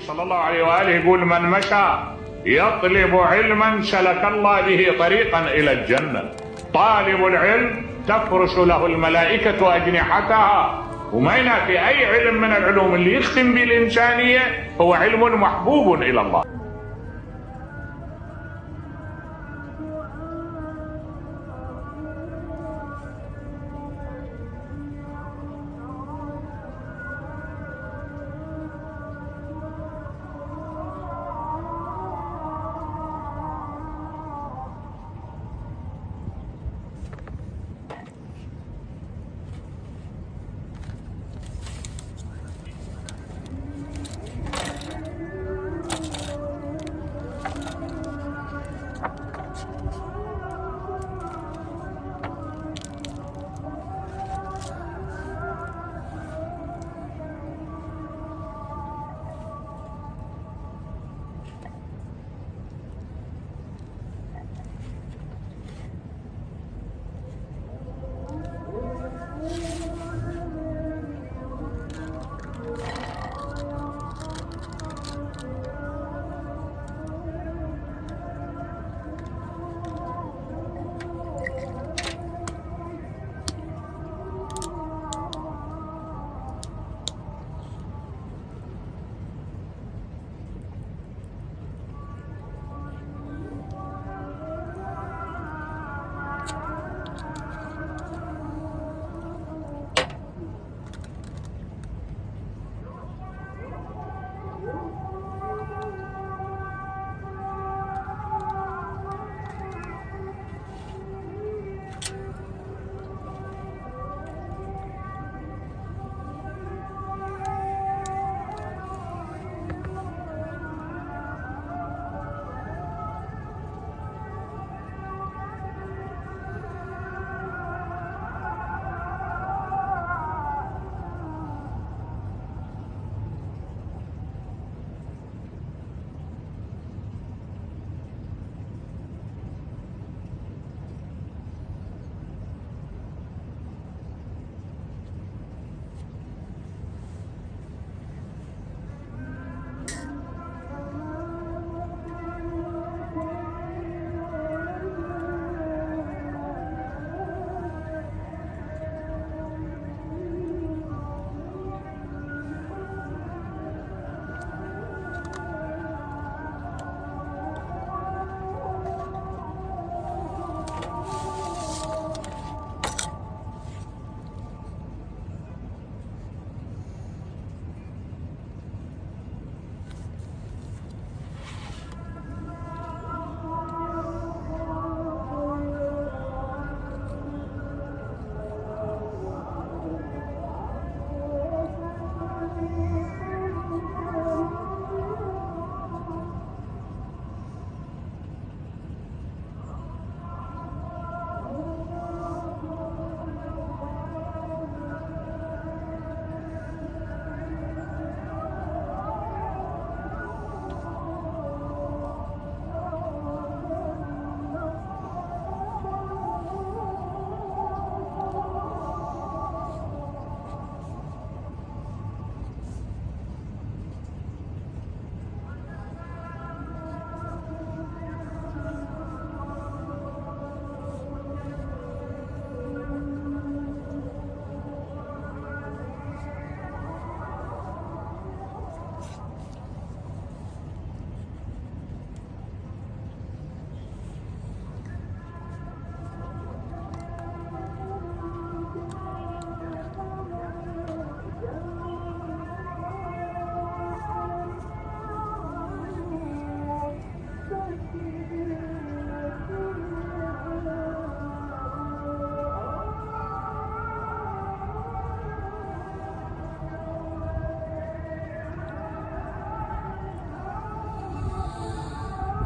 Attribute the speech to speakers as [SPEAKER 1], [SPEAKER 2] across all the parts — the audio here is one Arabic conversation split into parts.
[SPEAKER 1] صلى الله عليه وآله يقول: من مشى يطلب علما سلك الله به طريقا إلى الجنة. طالب العلم تفرش له الملائكة أجنحتها، وما ينافي أي علم من العلوم اللي يختم بالإنسانية هو علم محبوب إلى الله.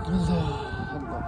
[SPEAKER 2] الله الله.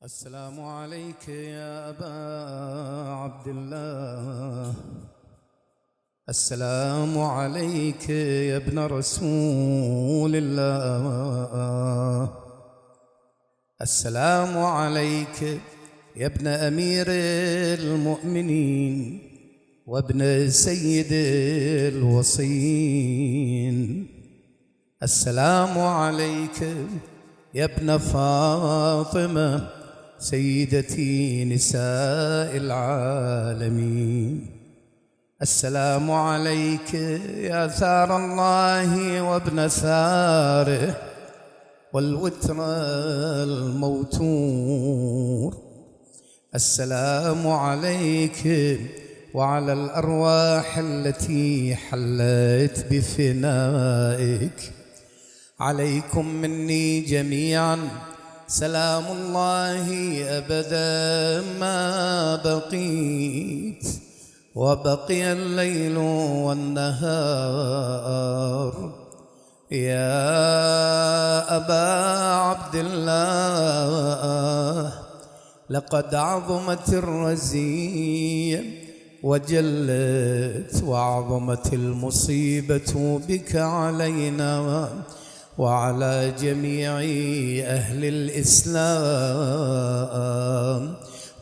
[SPEAKER 2] السلام عليك يا أبا عبد الله، السلام عليك يا ابن رسول الله، السلام عليك يا ابن أمير المؤمنين وابن سيد الوصين، السلام عليك يا ابن فاطمة سيدتي نساء العالمين، السلام عليك يا ثار الله وابن ثاره والوتر الموتور، السلام عليك وعلى الأرواح التي حلت بفنائك، عليكم مني جميعا سلام الله أبدا ما بقيت وبقي الليل والنهار. يا أبا عبد الله، لقد عظمت الرزية وجلت وعظمت المصيبة بك علينا وعلى جميع أهل الإسلام،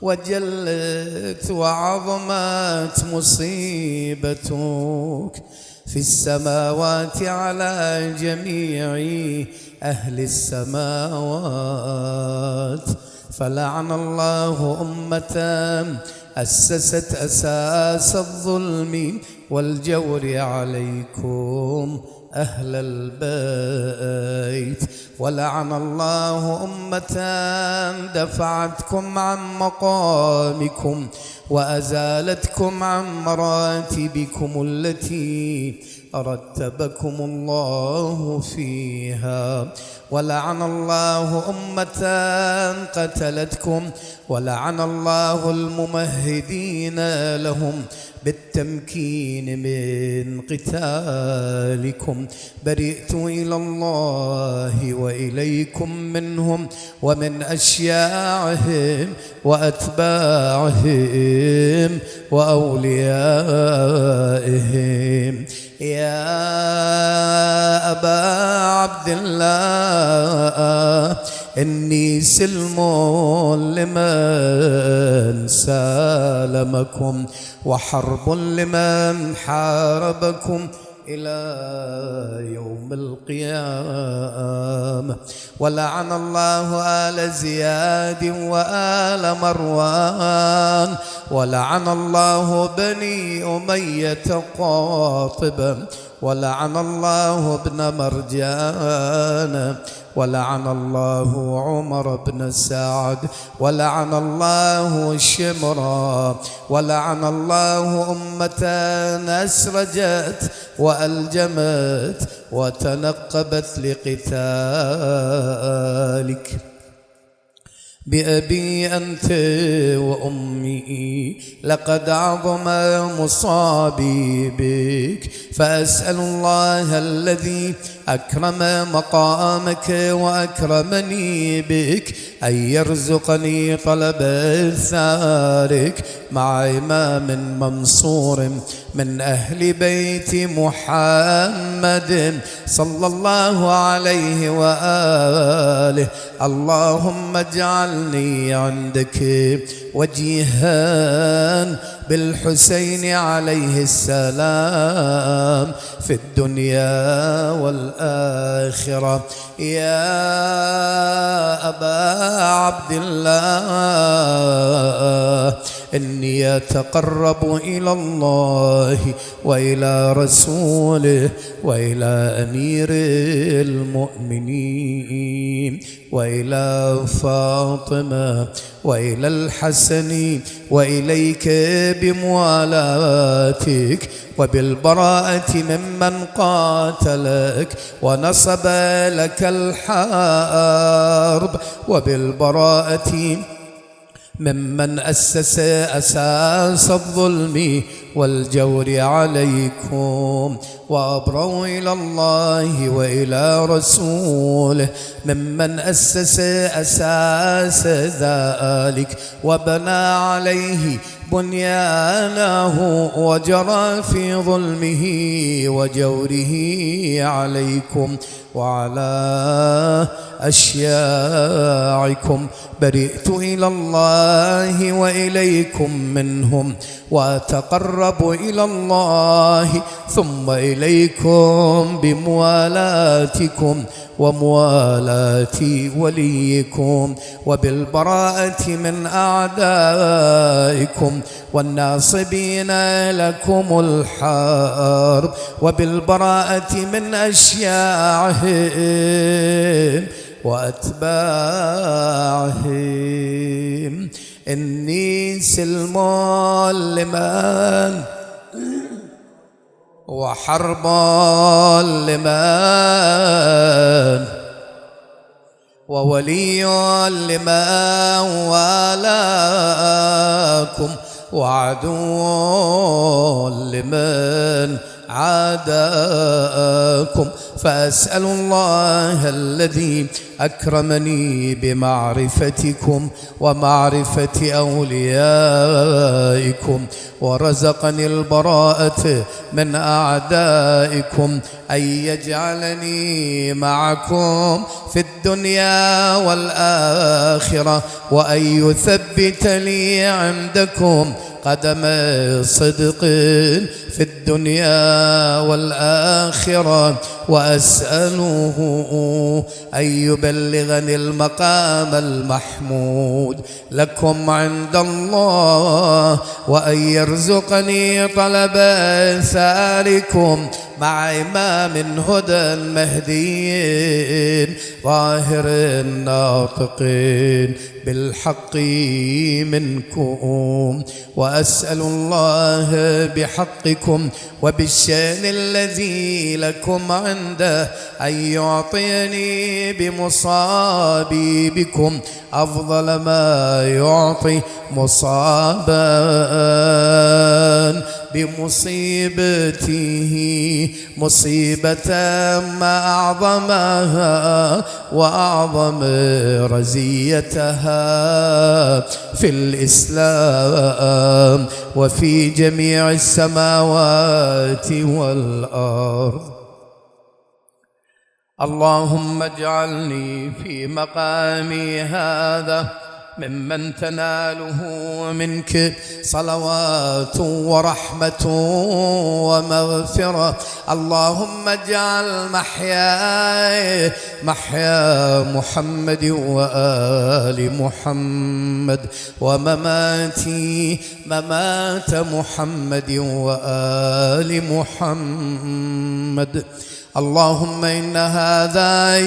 [SPEAKER 2] وجلت وعظمت مصيبتك في السماوات على جميع أهل السماوات، فلعن الله أمة أسست أساس الظلم والجور عليكم أهل البيت، ولعن الله أمة دفعتكم عن مقامكم وأزالتكم عن مراتبكم التي رتبكم الله فيها، ولعن الله أمة قتلتكم، ولعن الله الممهدين لهم بالتمكين من قتالكم. برئت إلى الله وإليكم منهم ومن أشياعهم وأتباعهم وأوليائهم. يا أبا عبد الله، إني سلم لمن سالمكم وحرب لمن حاربكم إلى يوم القيامة، ولعن الله آل زياد وآل مروان، ولعن الله بني أمية قاطبا، ولعن الله ابن مرجان، ولعن الله عمر بن سعد، ولعن الله شمرا، ولعن الله أمة أسرجت وألجمت وتنقبت لقتالك. بأبي أنت وأمي لقد عظم مصابي بك، فأسأل الله الذي أكرم مقامك وأكرمني بك أن يرزقني طلب ثارك مع إمام منصور من أهل بيت محمد صلى الله عليه وآله. اللهم اجعلني عندك وجيها بالحسين عليه السلام في الدنيا والآخرة. يا أبا عبد الله، إني أتقرب إلى الله وإلى رسوله وإلى أمير المؤمنين وإلى فاطمة وإلى الحسن وإليك بموالاتك وبالبراءة ممن قاتلك ونصب لك الحرب، وبالبراءة ممن أسس أساس الظلم والجور عليكم، وأبروا إلى الله وإلى رسوله ممن أسس أساس ذلك وبنى عليه بنيانه وجرى في ظلمه وجوره عليكم وعلى أشياعكم. برئت إلى الله وإليكم منهم، وأتقرب إلى الله ثم إليكم بموالاتكم وموالاة وليكم، وبالبراءة من أعدائكم والناصبين لكم الحرب، وبالبراءة من أشياعهم وأتباعهم. إني سلم لمن وحرب لمن وولي لمن والاكم وعدو لمن عاداكم. فأسأل الله الذي أكرمني بمعرفتكم ومعرفة أوليائكم ورزقني البراءة من أعدائكم أن يجعلني معكم في الدنيا والآخرة، وأن يثبت لي عندكم قدم صدق في الدنيا والآخرة، وأسأله أن يبلغني المقام المحمود لكم عند الله، وأن يرزقني طلب ثاركم مع إمام هدى مهدي ظاهر ناطق بالحق منكم. وأسأل الله بحقكم وبالشأن الذي لكم عنده أن يعطيني بمصابي بكم أفضل ما يعطي مصابا بمصيبته مصيبة ما أعظمها وأعظم رزيتها في الإسلام وفي جميع السماوات والأرض. اللهم اجعلني في مقامي هذا ممن تناله منك صلوات ورحمة ومغفرة. اللهم اجعل محياي محيا محمد وآل محمد، ومماتي ممات محمد وآل محمد. اللهم إن هذا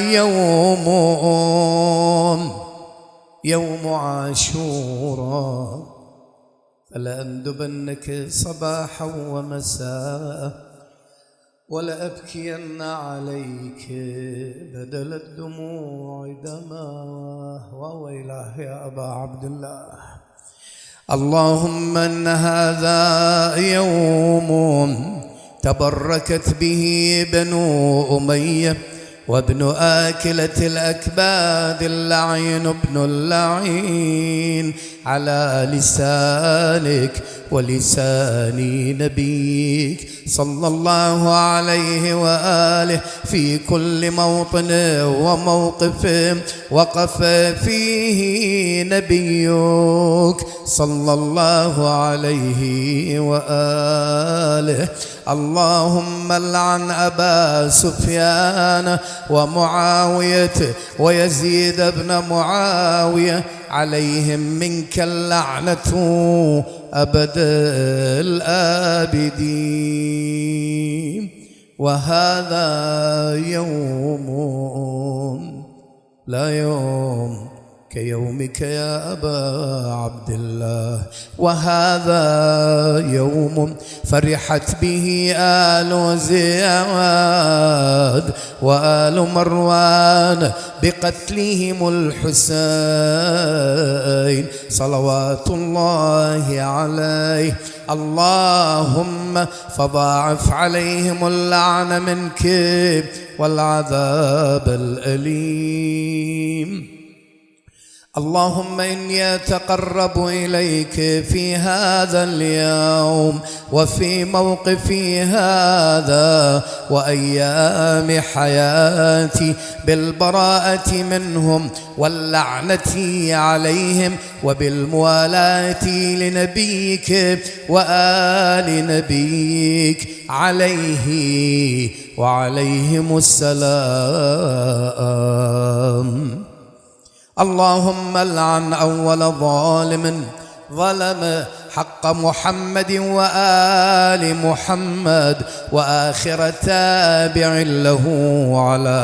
[SPEAKER 2] يوم عاشوراء، فلأندبنك صباحا ومساء، ولأبكين عليك بدل الدموع دماء وويلاه يا أبا عبد الله. اللهم إن هذا يوم تبركت به بنو أمية وابن آكلة الأكباد اللعين ابن اللعين على لسانك ولسان نبيك صلى الله عليه وآله في كل موطن وموقف وقف فيه نبيك صلى الله عليه وآله. اللهم لعن أبا سفيان ومعاوية ويزيد بن معاوية عليهم منك اللعنة أبد الآبدين. وهذا يوم لا يوم كيومك يا أبا عبد الله. وهذا يوم فرحت به آل زياد وآل مروان بقتلهم الحسين صلوات الله عليه. اللهم فضاعف عليهم اللعن منك والعذاب الأليم. اللهم إني أتقرب إليك في هذا اليوم وفي موقفي هذا وأيام حياتي بالبراءة منهم واللعنة عليهم وبالموالاة لنبيك وآل نبيك عليه وعليهم السلام. اللهم العن أول ظالم ظلم حق محمد وآل محمد وآخر تابع له على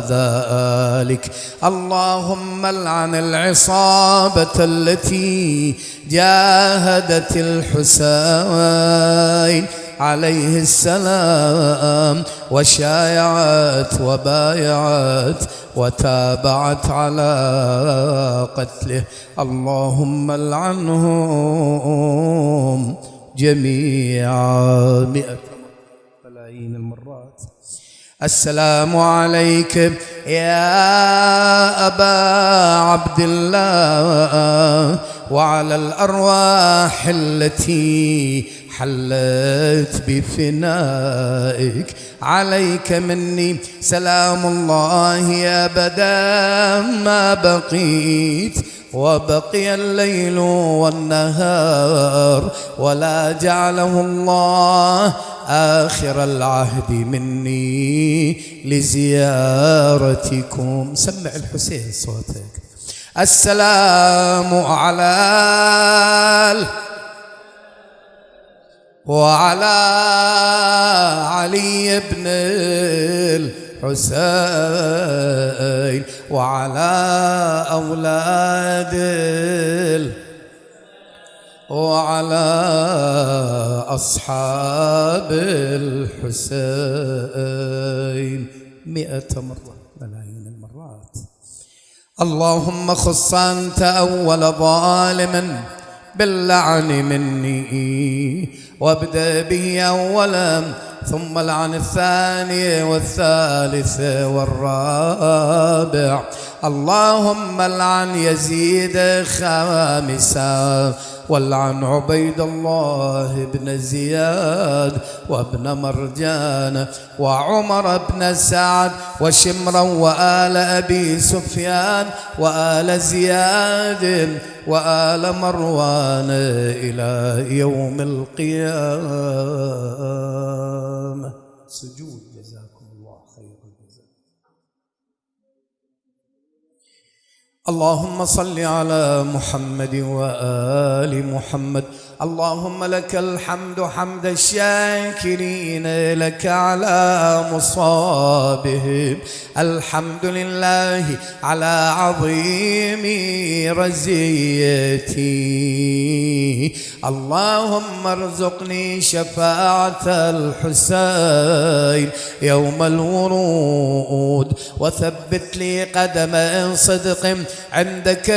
[SPEAKER 2] ذلك. اللهم العن العصابة التي جاهدت الحسين عليه السلام وشايعت وبايعت وتابعت على قتله. اللهم العنهم جميعا 100 ملايين المرات. السلام عليك يا أبا عبد الله وعلى الأرواح التي حلت بفنائك. عليك مني سلام الله أبدا ما بقيت وبقي الليل والنهار ولا جعله الله آخر العهد مني لزيارتكم. سمع الحسين صوتك. السلام على وعلى علي بن الحسين وعلى أولاد وعلى أصحاب الحسين 100 مرة ملايين المرات. اللهم خص أنت أول ظالم باللعن مني وابدأ به أولا ثم لعن الثاني والثالث والرابع. اللهم لعن يزيد خامسا والعن عبيد الله بن زياد وابن مرجان وعمر بن سعد وشمرا وآل أبي سفيان وآل زياد وآل مروان إلى يوم القيامة. سجود جزاكم الله خير الجزاء. اللهم صل على محمد وآل محمد. اللهم لك الحمد حمد الشاكرين لك على مصابهم. الحمد لله على عظيم رزيتي. اللهم ارزقني شفاعة الحسين يوم الورود وثبت لي قدم صدق عندك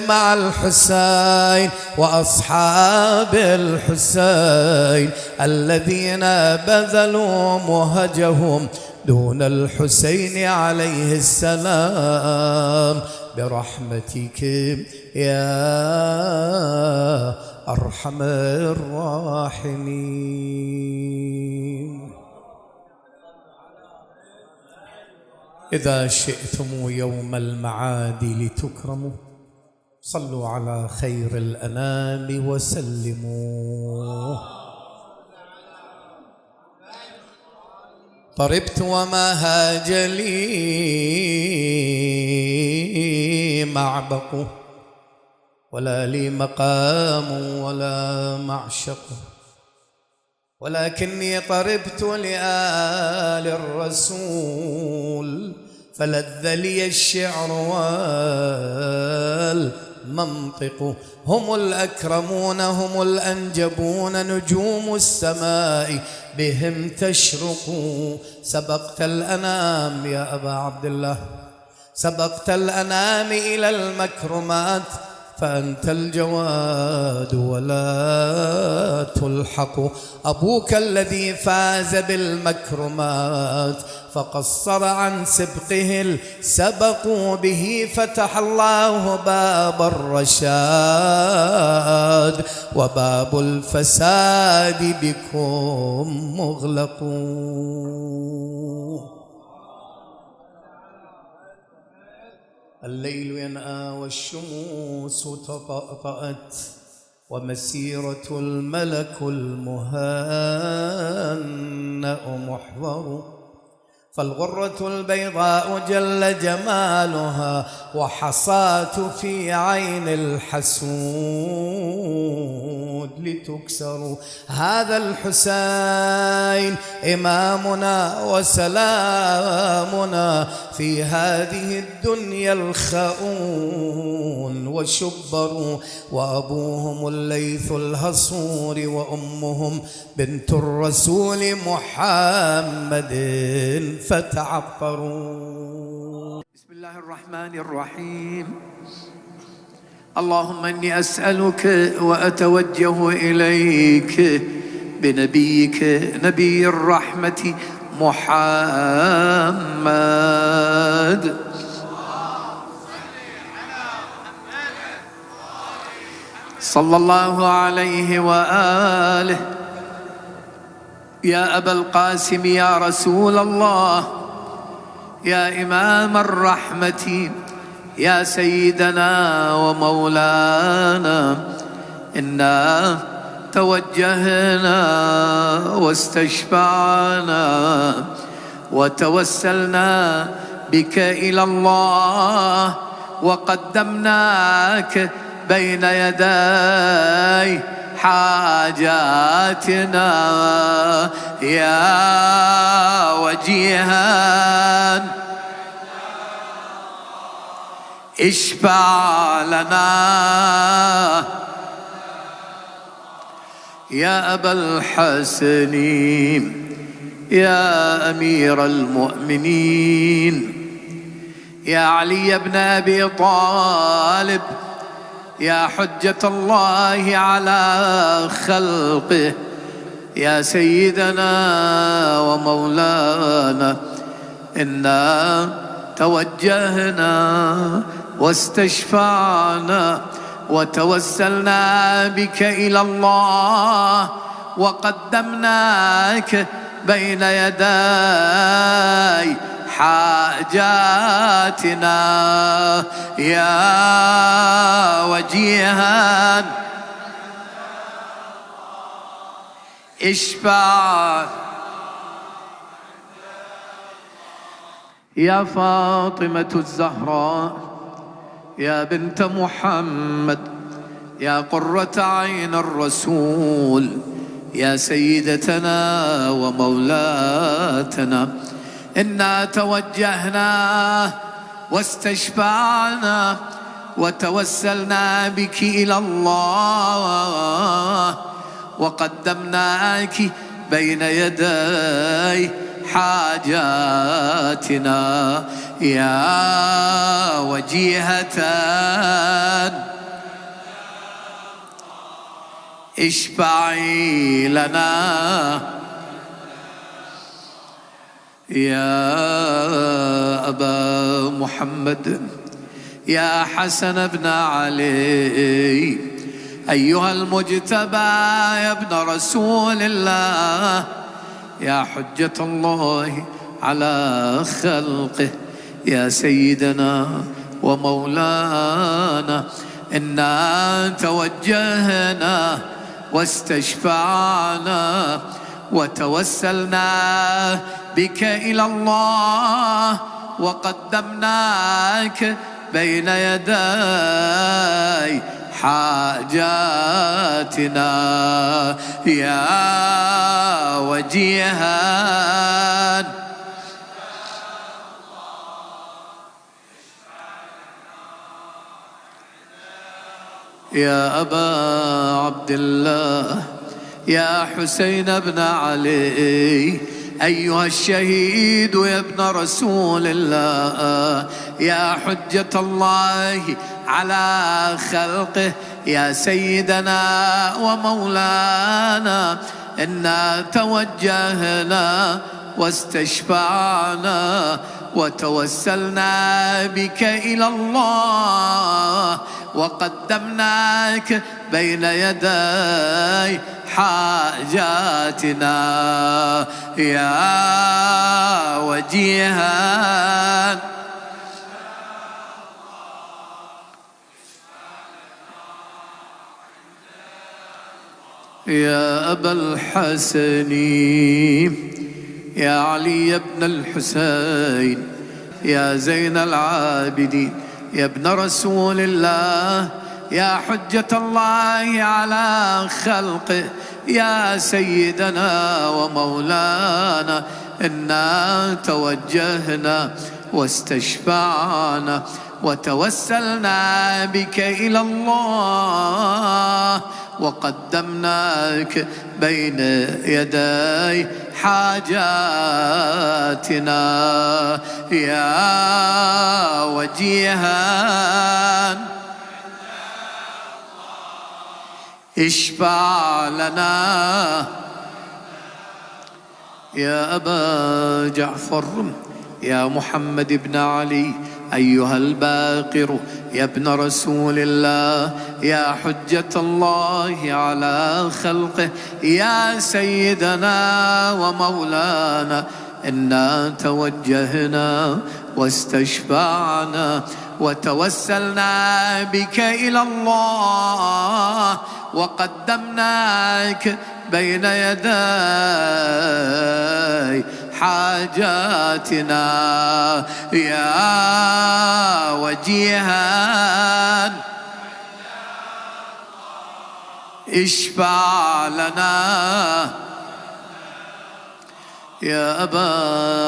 [SPEAKER 2] مع الحسين وأصحاب الحسين الذين بذلوا مهجهم دون الحسين عليه السلام برحمتك يا أرحم الراحمين. إذا شئتم يوم المعاد لتكرموا صلوا على خير الأنام وسلموا. طربت وما هاج لي معبق ولا لي مقام ولا معشق ولكني طربت لآل الرسول فلذ لي الشعر والمنطق. هم الأكرمون هم الأنجبون نجوم السماء بهم تشرق. سبقت الأنام يا أبا عبد الله، سبقت الأنام إلى المكرمات، فأنت الجواد ولا تلحق. أبوك الذي فاز بالمكرمات فقصر عن سبقه السبق، به فتح الله باب الرشاد وباب الفساد بكم مغلق. الليل ينأى والشموس تطأطأت، ومسيرة الملك المهنأ محضر. فالغرة البيضاء جل جمالها وحصاة في عين الحسود لتكسر. هذا الحسين إمامنا وسلامنا في هذه الدنيا الخؤون وشبر. وأبوهم الليث الهصور وأمهم بنت الرسول محمد فتعطروا.
[SPEAKER 3] بسم الله الرحمن الرحيم. اللهم إني أسألك وأتوجه إليك بنبيك نبي الرحمة محمد صلى الله عليه وآله. يا أبا القاسم يا رسول الله، يا إمام الرحمة، يا سيدنا ومولانا، إنا توجهنا واستشفعنا وتوسلنا بك إلى الله، وقدمناك بين يدي حاجاتنا يا وجيها اشفع لنا. يا أبا الحسن يا أمير المؤمنين، يا علي بن أبي طالب، يا حجة الله على خلقه، يا سيدنا ومولانا، إنا توجهنا واستشفعنا وتوسلنا بك إلى الله، وقدمناك بين يدي حاجاتنا يا وجيها اشفع. يا فاطمة الزهراء، يا بنت محمد، يا قرة عين الرسول، يا سيدتنا ومولاتنا، إنا توجهنا واستشفعنا وتوسلنا بك إلى الله، وقدمناك بين يدي حاجاتنا يا وجيهة اشفعي لنا. يا أبا محمد، يا حسن بن علي، أيها المجتبى يا ابن رسول الله، يا حجة الله على خلقه، يا سيدنا ومولانا، إنا توجهنا واستشفعنا وتوسلنا بك إلى الله، وقدمناك بين يدي حاجاتنا يا وجيها يا أبا عبد الله يا حسين بن علي أيها الشهيد يا ابن رسول الله يا حجة الله على خلقه يا سيدنا ومولانا إنا توجهنا واستشفعنا وتوسلنا بك إلى الله وقدمناك بين يدي حاجاتنا يا وجيها يا أبا الحسن يا علي بن الحسين يا زين العابدين يا ابن رسول الله يا حجة الله على خلقه يا سيدنا ومولانا إنا توجهنا واستشفعنا وتوسلنا بك إلى الله وقدمناك بين يدي حاجاتنا يا وجيها اشفع لنا يا أبا جعفر يا محمد بن علي أيها الباقر يا ابن رسول الله يا حجة الله على خلقه يا سيدنا ومولانا إنا توجهنا واستشفعنا وتوسلنا بك إلى الله وقدمناك بين يدي حاجاتنا يا وجيها اشفع لنا يا أبا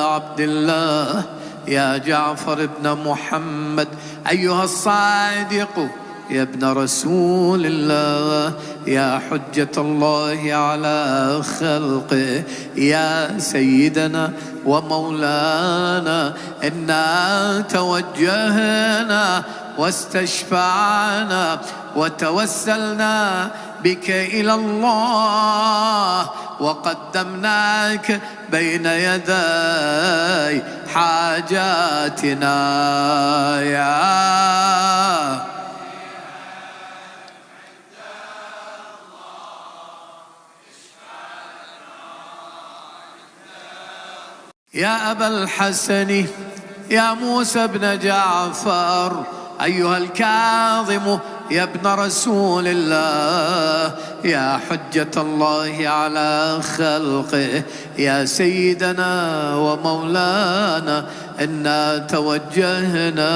[SPEAKER 3] عبد الله يا جعفر بن محمد أيها الصادق يا ابن رسول الله يا حجة الله على خلقه يا سيدنا ومولانا إنا توجهنا واستشفعنا وتوسلنا بك إلى الله وقدمناك بين يدي حاجاتنا يا أبا الحسن يا موسى بن جعفر أيها الكاظم يا ابن رسول الله يا حجة الله على خلقه يا سيدنا ومولانا إنا توجهنا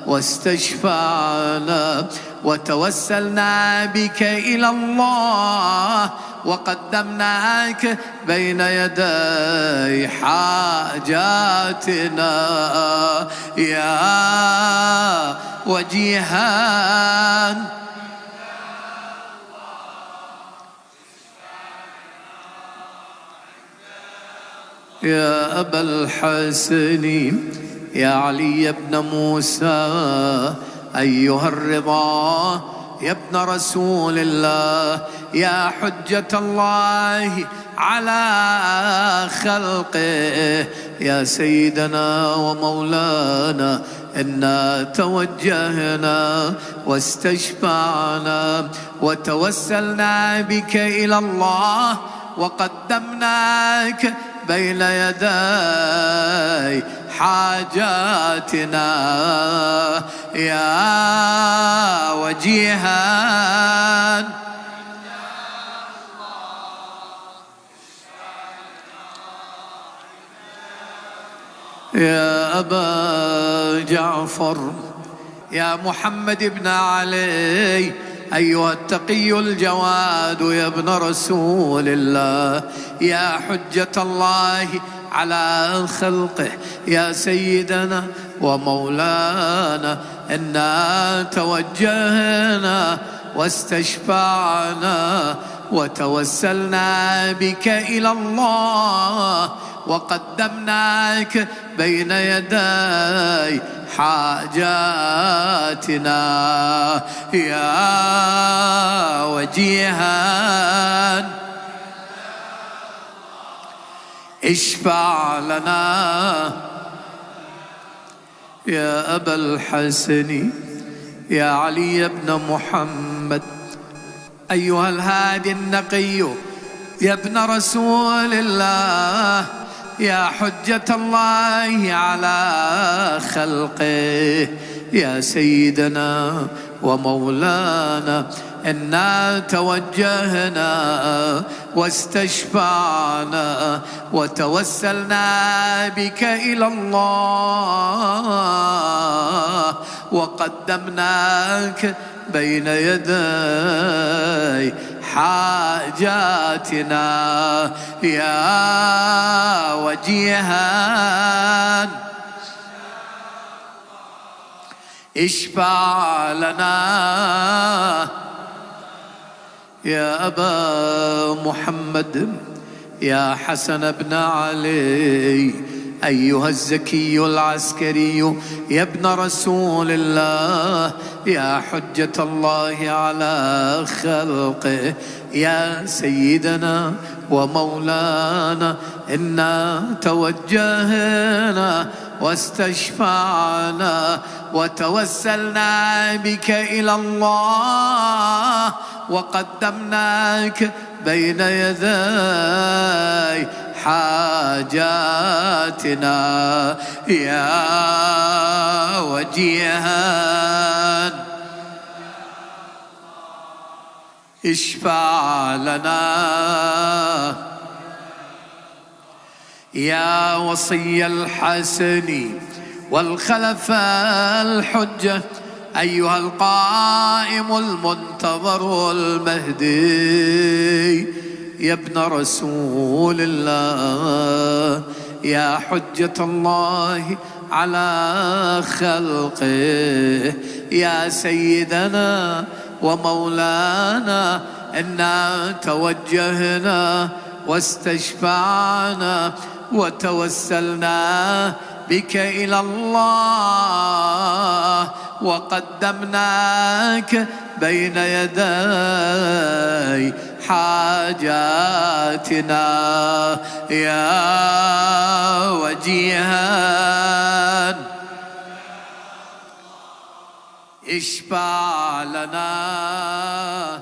[SPEAKER 3] واستشفعنا وتوسلنا بك إلى الله وقدمناك بين يدي حاجاتنا يا وجيها يا أبا الحسن يا علي بن موسى أيها الرضا يا ابن رسول الله يا حجة الله على خلقه يا سيدنا ومولانا إنا توجهنا واستشفعنا وتوسلنا بك إلى الله وقدمناك بين يدي حاجاتنا يا وجيها يا أبا جعفر يا محمد بن علي أيها التقي الجواد يا ابن رسول الله يا حجة الله على خلقه يا سيدنا ومولانا إنا توجهنا واستشفعنا وتوسلنا بك إلى الله وقدمناك بين يدي حاجاتنا يا وجيها اشفع لنا يا أبا الحسن يا علي بن محمد أيها الهادي النقي يا ابن رسول الله يا حجة الله على خلقه يا سيدنا ومولانا إنا توجهنا واستشفعنا وتوسلنا بك إلى الله وقدمناك بين يدي حاجاتنا يا وجيها اشفع لنا يا أبا محمد يا حسن بن علي أيها الزكي العسكري يا ابن رسول الله يا حجة الله على خلقه يا سيدنا ومولانا إنا توجهنا واستشفعنا وتوسلنا بك إلى الله وقدمناك بين يدي حاجاتنا يا وجيها اشفع لنا يا وصي الحسن والخلفاء الحجة أيها القائم المنتظر المهدي يا ابن رسول الله يا حجة الله على خلقه يا سيدنا ومولانا إنا توجهنا واستشفعنا وتوسلنا بك إلى الله وقدمناك بين يدي حاجاتنا يا وجيها اشفع لنا